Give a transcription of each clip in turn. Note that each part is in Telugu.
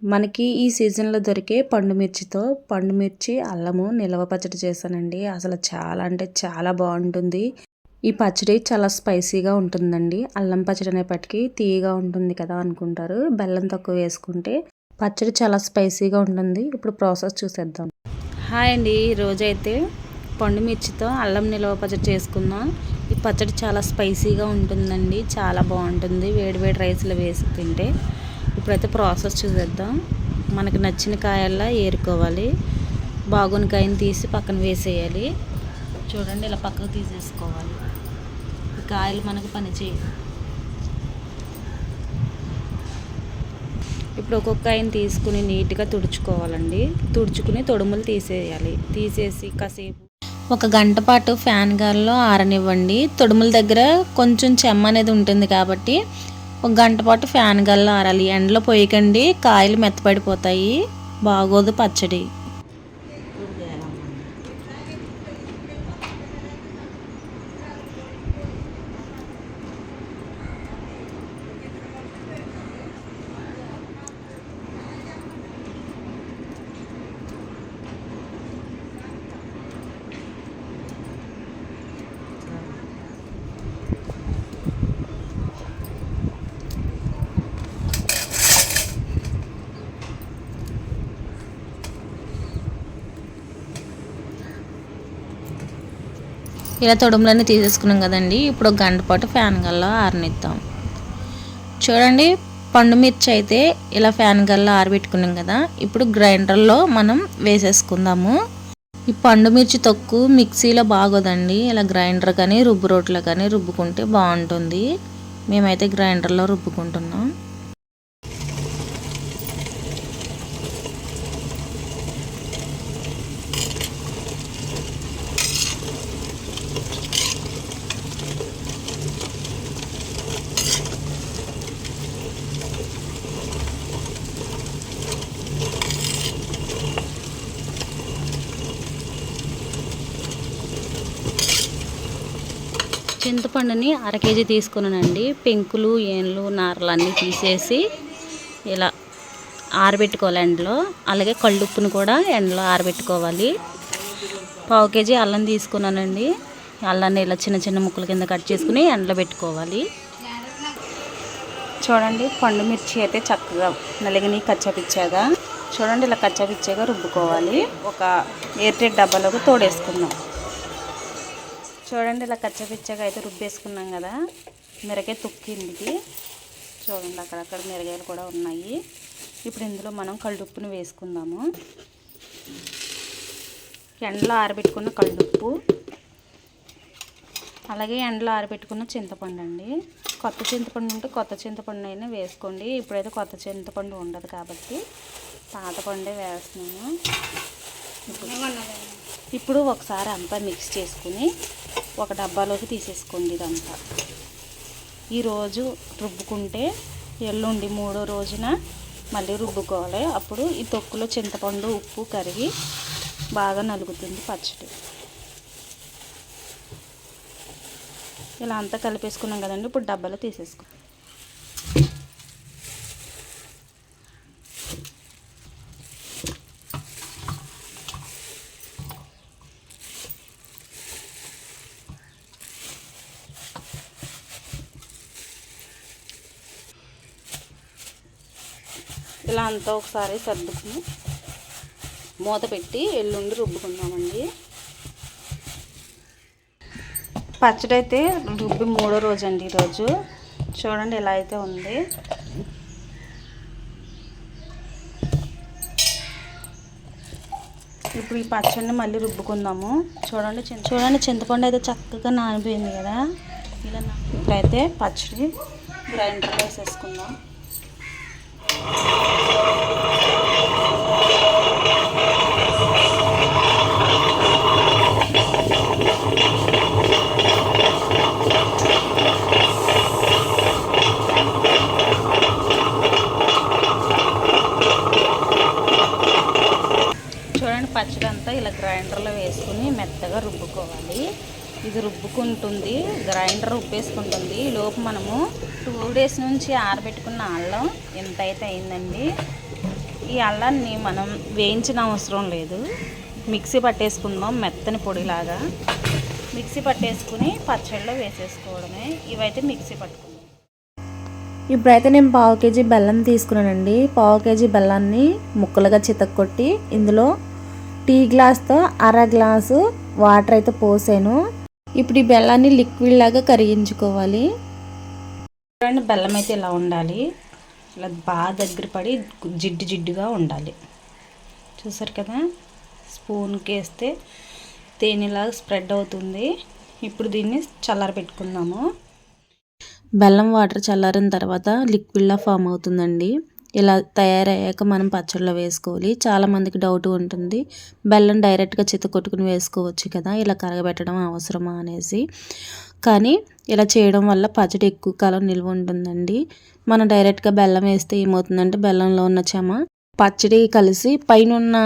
మనకి ఈ సీజన్లో దొరికే పండు మిర్చి అల్లము నిల్వ పచ్చడి చేశానండి. అసలు చాలా అంటే చాలా బాగుంటుంది. ఈ పచ్చడి చాలా స్పైసీగా ఉంటుందండి. అల్లం పచ్చడి అనేప్పటికీ తీయగా ఉంటుంది కదా అనుకుంటారు. బెల్లం తక్కువ వేసుకుంటే పచ్చడి చాలా స్పైసీగా ఉంటుంది. ఇప్పుడు ప్రాసెస్ చూసేద్దాం. హాయ్ అండి, ఈరోజైతే పండు మిర్చితో అల్లం నిల్వ పచ్చడి చేసుకుందాం. ఈ పచ్చడి చాలా స్పైసీగా ఉంటుందండి, చాలా బాగుంటుంది వేడి వేడి రైస్లో వేసి తింటే. ఇప్పుడైతే ప్రాసెస్ చూసేద్దాం. మనకు నచ్చిన కాయల్లా ఏరుకోవాలి. బాగున్న కాయని తీసి పక్కన వేసేయాలి. చూడండి, ఇలా పక్కకు తీసేసుకోవాలి. ఈ కాయలు మనకు పని చేయవు. ఇప్పుడు ఒక్కొక్క కాయని తీసుకుని నీట్గా తుడుచుకోవాలండి. తుడుచుకుని తొడుములు తీసేయాలి. తీసేసి కాసేపు ఒక గంట పాటు ఫ్యాన్ గాలిలో ఆరనివ్వండి. తొడుముల దగ్గర కొంచెం చెమ్మ అనేది ఉంటుంది కాబట్టి ఒక గంట పాటు ఫ్యాన్ గాలిలో ఆరాలి. ఎండలో పోయకండి, కాయలు మెత్తపడిపోతాయి, బాగోదు పచ్చడి. ఇలా తొడుములన్నీ తీసేసుకున్నాం కదండి. ఇప్పుడు ఒక గంట పాటు ఫ్యాన్ గల్లా ఆరనిద్దాం. చూడండి, పండు మిర్చి అయితే ఇలా ఫ్యాన్ గల్లా ఆరబెట్టుకున్నాం కదా. ఇప్పుడు గ్రైండర్లో మనం వేసేసుకుందాము. ఈ పండు మిర్చి తొక్కు మిక్సీలో బాగోదండి, ఇలా గ్రైండర్ కానీ రుబ్బు రోట్లో కానీ రుబ్బుకుంటే బాగుంటుంది. మేమైతే గ్రైండర్లో రుబ్బుకుంటున్నాం. చింతపండుని 1/2 కేజీ తీసుకున్నానండి. పెంకులు ఏన్లు నారలు అన్నీ తీసేసి ఇలా ఆరబెట్టుకోవాలి ఎండలో. అలాగే కళ్ళుప్పును కూడా ఎండలో ఆరబెట్టుకోవాలి. 1/2 కేజీ అల్లం తీసుకున్నానండి. అల్లాన్ని ఇలా చిన్న చిన్న ముక్కల కింద కట్ చేసుకుని ఎండలో పెట్టుకోవాలి. చూడండి, పండు మిర్చి అయితే చక్కగా నలిగిని కచ్చాపిచ్చాగా చూడండి, ఇలా కచ్చాపిచ్చాగా రుబ్బుకోవాలి. ఒక ఎయిర్టైట్ డబ్బాలోకి తోడేసుకుందాం. చూడండి, ఇలా కచ్చపిచ్చగా అయితే రుబ్బేసుకున్నాం కదా. మిరగాయ తొక్కింది ఇది. చూడండి, అక్కడక్కడ మిరగాయలు కూడా ఉన్నాయి. ఇప్పుడు ఇందులో మనం కళ్ళుప్పును వేసుకుందాము. ఎండలో ఆరబెట్టుకున్న కళ్ళుప్పు, అలాగే ఎండలో ఆరబెట్టుకున్న చింతపండు అండి. కొత్త చింతపండు ఉంటే కొత్త చింతపండు అయినా వేసుకోండి. ఇప్పుడైతే కొత్త చింతపండు ఉండదు కాబట్టి పాత పండే వేస్తున్నాను. ఇప్పుడు ఒకసారి అంతా మిక్స్ చేసుకుని ఒక డబ్బాలోకి తీసేసుకోండి. ఇదంతా ఈరోజు రుబ్బుకుంటే ఎల్లుండి 3వ రోజున మళ్ళీ రుబ్బుకోవాలి. అప్పుడు ఈ తొక్కులో చింతపండు ఉప్పు కరిగి బాగా నలుగుతుంది పచ్చడి. ఇలా అంతా కలిపేసుకున్నాం కదండి. ఇప్పుడు డబ్బాలో తీసేసుకో. ఇలా అంతా ఒకసారి సర్దుకుని మూత పెట్టి ఎల్లుండి రుబ్బుకుందామండి. పచ్చడి అయితే రుబ్బి 3వ రోజు అండి ఈరోజు. చూడండి, ఇలా అయితే ఉంది. ఇప్పుడు ఈ పచ్చడిని మళ్ళీ రుబ్బుకుందాము. చూడండి చింతపండు అయితే చక్కగా నానిపోయింది కదా. ఇలా ఇప్పుడైతే పచ్చడి గ్రైండర్లో వేసేసుకుందాం. చూడండి, పచ్చడి అంతా ఇలా గ్రైండర్లో వేసుకుని మెత్తగా రుబ్బుకోవాలి. ఇది రుబ్బుకుంటుంది, గ్రైండర్ రుబ్బేసుకుంటుంది. ఈ లోపు మనము 2 డేస్ నుంచి ఆరబెట్టుకున్న అల్లం ఎంత అయితే అయిందండి. ఈ అల్లాన్ని మనం వేయించిన అవసరం లేదు, మిక్సీ పట్టేసుకుందాం మెత్తని పొడిలాగా. మిక్సీ పట్టేసుకుని పచ్చడిలో వేసేసుకోవడమే. ఇవైతే మిక్సీ పట్టుకుందాం. ఇప్పుడైతే నేను 1/2 కేజీ బెల్లం తీసుకున్నానండి. 1/2 కేజీ బెల్లాన్ని ముక్కలుగా చితక్కొట్టి ఇందులో టీ గ్లాస్తో 1/2 గ్లాసు వాటర్ అయితే పోసాను. ఇప్పుడు ఈ బెల్లాన్ని లిక్విడ్ లాగా కరిగించుకోవాలి. చూడండి, బెల్లం అయితే ఇలా ఉండాలి, ఇలా బాగా దగ్గర పడి జిడ్డుగా ఉండాలి. చూసారు కదా, స్పూన్కి వేస్తే తేనెలాగా స్ప్రెడ్ అవుతుంది. ఇప్పుడు దీన్ని చల్లారబెట్టుకుందాము. బెల్లం వాటర్ చల్లారిన తర్వాత లిక్విడ్లా ఫామ్ అవుతుందండి. ఇలా తయారయ్యాక మనం పచ్చడిలో వేసుకోవాలి. చాలామందికి డౌట్ ఉంటుంది, బెల్లం డైరెక్ట్గా చితకొట్టుకుని వేసుకోవచ్చు కదా, ఇలా కరగబెట్టడం అవసరమా అనేసి. కానీ ఇలా చేయడం వల్ల పచ్చడి ఎక్కువ కాలం నిల్వ ఉంటుందండి. మనం డైరెక్ట్గా బెల్లం వేస్తే ఏమవుతుందంటే బెల్లంలో ఉన్న చెమ పచ్చడి కలిసి పైన ఉన్న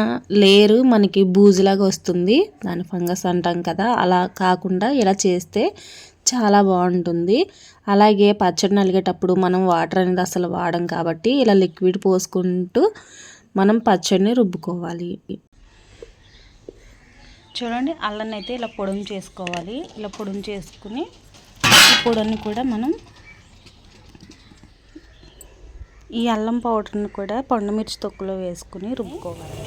లేయరు మనకి బూజులాగా వస్తుంది, దాని ఫంగస్ అంటాం కదా. అలా కాకుండా ఇలా చేస్తే చాలా బాగుంటుంది. అలాగే పచ్చడి నలిగేటప్పుడు మనం వాటర్ అనేది అసలు వాడం కాబట్టి ఇలా లిక్విడ్ పోసుకుంటూ మనం పచ్చడిని రుబ్బుకోవాలి. చూడండి, అల్లాన్ని అయితే ఇలా పొడుము చేసుకోవాలి. ఇలా పొడుము చేసుకుని ఈ పొడిని కూడా మనం ఈ అల్లం పౌడర్ని కూడా పండుమిర్చి తొక్కులో వేసుకుని రుబ్బుకోవాలి.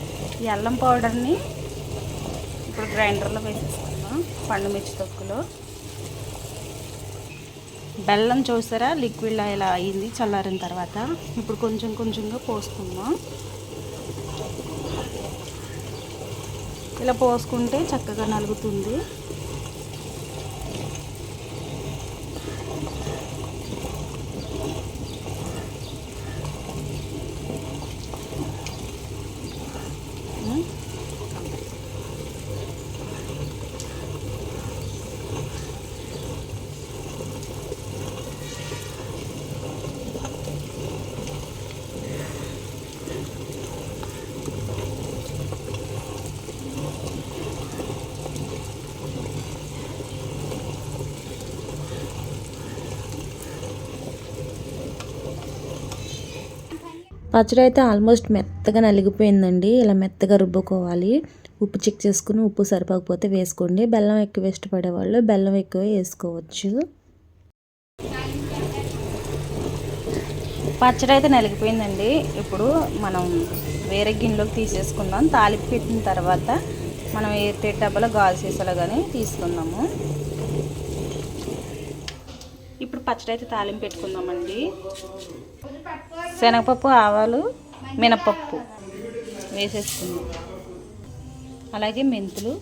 ఈ అల్లం పౌడర్ని ఇప్పుడు గ్రైండర్లో వేసేసుకుందాం. పండుమిర్చి తొక్కులో బెల్లం చూసారా లిక్విడ్లా ఇలా అయింది చల్లారిన తర్వాత. ఇప్పుడు కొంచెం కొంచెంగా పోసుకుందాం. ఇలా పోసుకుంటే చక్కగా నలుగుతుంది. పచ్చడి అయితే ఆల్మోస్ట్ మెత్తగా నలిగిపోయిందండి. ఇలా మెత్తగా రుబ్బుకోవాలి. ఉప్పు చెక్ చేసుకుని ఉప్పు సరిపోకపోతే వేసుకోండి. బెల్లం ఎక్కువ ఇష్టపడే వాళ్ళు బెల్లం ఎక్కువ వేసుకోవచ్చు. పచ్చడి అయితే నలిగిపోయిందండి. ఇప్పుడు మనం వేరే గిన్నెలోకి తీసేసుకుందాం. తాలింపు పెట్టిన తర్వాత మనం ఏ డబ్బాలో గాజు సీసాలో కానీ తీసుకుందాము. ఇప్పుడు పచ్చడి అయితే తాలింపు పెట్టుకుందామండి. శనగపప్పు, ఆవాలు, మినపప్పు వేసేసుకుందాం. అలాగే మెంతులు,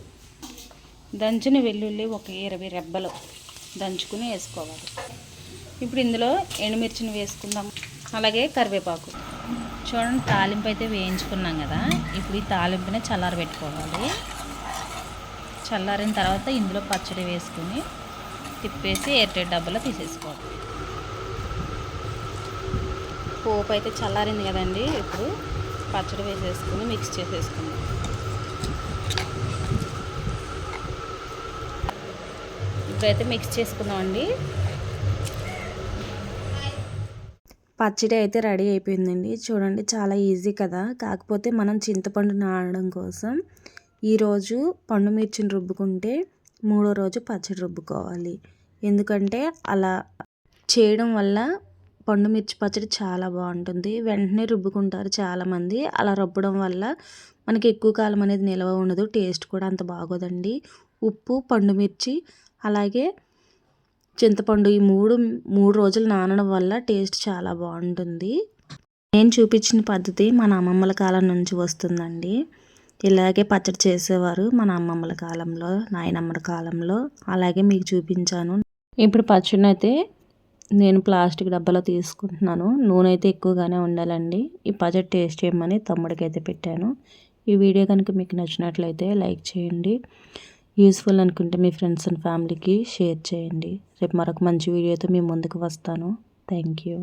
దంచిన వెల్లుల్లి ఒక 20 రెబ్బలు దంచుకుని వేసుకోవాలి. ఇప్పుడు ఇందులో ఎండుమిర్చిని వేసుకుందాం. అలాగే కరివేపాకు. చూడండి, తాలింపు అయితే వేయించుకున్నాం కదా. ఇప్పుడు ఈ తాలింపుని చల్లారబెట్టుకోవాలి. చల్లారిన తర్వాత ఇందులో పచ్చడి వేసుకుని తిప్పేసి ఎయిర్టైట్ డబ్బాలో తీసేసుకోవాలి. పోపు అయితే చల్లారింది కదండి. ఇప్పుడు పచ్చడి వేసేసుకుని మిక్స్ చేసేసుకుందాం. ఇప్పుడైతే మిక్స్ చేసుకుందామండి. పచ్చడి అయితే రెడీ అయిపోయిందండి. చూడండి, చాలా ఈజీ కదా. కాకపోతే మనం చింతపండు నానడం కోసం ఈరోజు పండు మిర్చిని రుబ్బుకుంటే 3వ రోజు పచ్చడి రుబ్బుకోవాలి. ఎందుకంటే అలా చేయడం వల్ల పండు మిర్చి పచ్చడి చాలా బాగుంటుంది. వెంటనే రుబ్బుకుంటారు చాలామంది. అలా రుబ్బడం వల్ల మనకి ఎక్కువ కాలం అనేది నిల్వ ఉండదు, టేస్ట్ కూడా అంత బాగోదండి. ఉప్పు, పండు మిర్చి అలాగే చింతపండు ఈ మూడు రోజులు నానడం వల్ల టేస్ట్ చాలా బాగుంటుంది. నేను చూపించిన పద్ధతి మన అమ్మమ్మల కాలం నుంచి వస్తుందండి. ఇలాగే పచ్చడి చేసేవారు మన అమ్మమ్మల కాలంలో, నాయనమ్మల కాలంలో. అలాగే మీకు చూపించాను. ఇప్పుడు పచ్చడిని అయితే నేను ప్లాస్టిక్ డబ్బాలో తీసుకుంటున్నాను. నూనె అయితే ఎక్కువగానే ఉండాలండి. ఈ పచ్చడి టేస్ట్ చేయమని తమ్ముడికి అయితే పెట్టాను. ఈ వీడియో కనుక మీకు నచ్చినట్లయితే లైక్ చేయండి. యూస్ఫుల్ అనుకుంటే మీ ఫ్రెండ్స్ అండ్ ఫ్యామిలీకి షేర్ చేయండి. రేపు మరొక మంచి వీడియోతో మీ ముందుకు వస్తాను. Thank you.